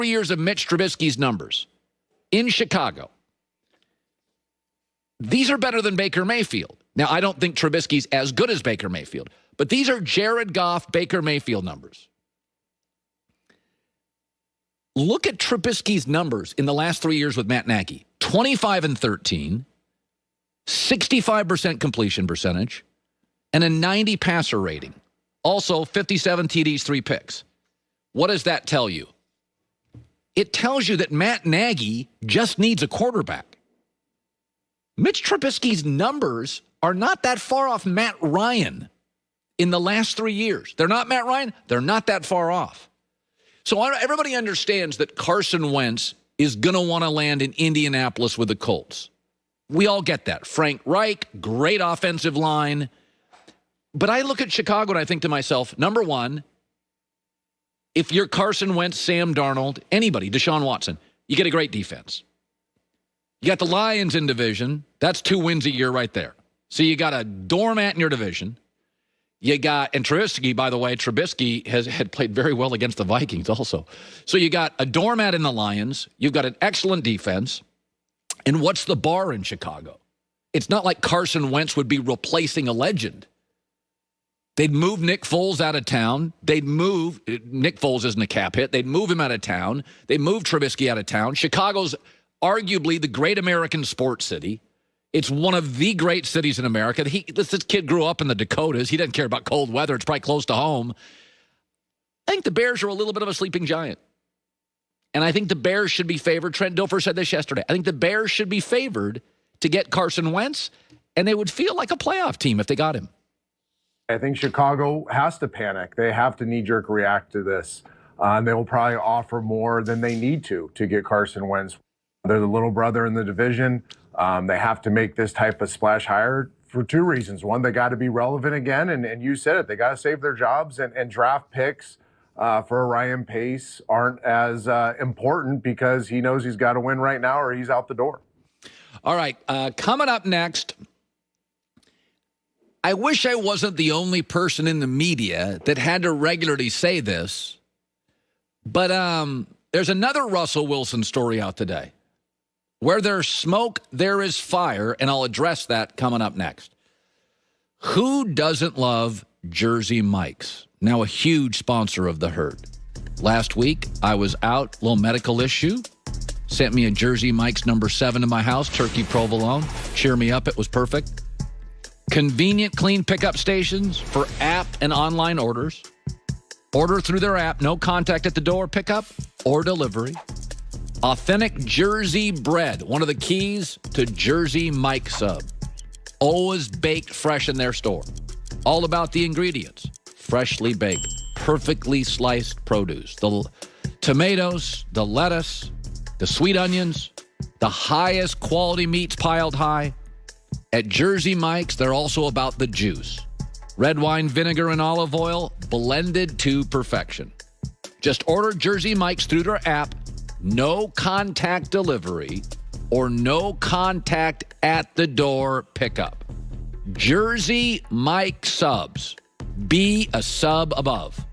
3 years of Mitch Trubisky's numbers in Chicago, these are better than Baker Mayfield. Now, I don't think Trubisky's as good as Baker Mayfield, but these are Jared Goff, Baker Mayfield numbers. Look at Trubisky's numbers in the last 3 years with Matt Nagy. 25-13, 65% completion percentage, and a 90 passer rating. Also, 57 TDs, 3 picks. What does that tell you? It tells you that Matt Nagy just needs a quarterback. Mitch Trubisky's numbers are not that far off Matt Ryan in the last 3 years. They're not Matt Ryan. They're not that far off. So everybody understands that Carson Wentz is going to want to land in Indianapolis with the Colts. We all get that. Frank Reich, great offensive line. But I look at Chicago and I think to myself, number one, if you're Carson Wentz, Sam Darnold, anybody, Deshaun Watson, you get a great defense. You got the Lions in division. That's 2 wins a year right there. So you got a doormat in your division. You got, and Trubisky, by the way, Trubisky had played very well against the Vikings also. So you got a doormat in the Lions. You've got an excellent defense. And what's the bar in Chicago? It's not like Carson Wentz would be replacing a legend. They'd move Nick Foles out of town. Nick Foles isn't a cap hit. They'd move him out of town. They move Trubisky out of town. Chicago's arguably the great American sports city. It's one of the great cities in America. This kid grew up in the Dakotas. He doesn't care about cold weather. It's probably close to home. I think the Bears are a little bit of a sleeping giant. And I think the Bears should be favored. Trent Dilfer said this yesterday. I think the Bears should be favored to get Carson Wentz, and they would feel like a playoff team if they got him. I think Chicago has to panic. They have to knee-jerk react to this. They will probably offer more than they need to get Carson Wentz. They're the little brother in the division. They have to make this type of splash hire for 2 reasons. One, they got to be relevant again, and you said it. They got to save their jobs, and draft picks for Ryan Pace aren't as important because he knows he's got to win right now or he's out the door. All right, coming up next, I wish I wasn't the only person in the media that had to regularly say this, but there's another Russell Wilson story out today. Where there's smoke, there is fire, and I'll address that coming up next. Who doesn't love Jersey Mike's? Now a huge sponsor of the Herd. Last week, I was out, little medical issue. Sent me a Jersey Mike's number 7 to my house, turkey provolone. Cheer me up, it was perfect. Convenient, clean pickup stations for app and online orders. Order through their app, no contact at the door, pickup or delivery. Authentic Jersey bread, one of the keys to Jersey Mike Sub. Always baked fresh in their store. All about the ingredients. Freshly baked, perfectly sliced produce. The tomatoes, the lettuce, the sweet onions, the highest quality meats piled high. At Jersey Mike's, they're also about the juice. Red wine, vinegar, and olive oil blended to perfection. Just order Jersey Mike's through their app. No contact delivery or no contact at the door pickup. Jersey Mike Subs. Be a sub above.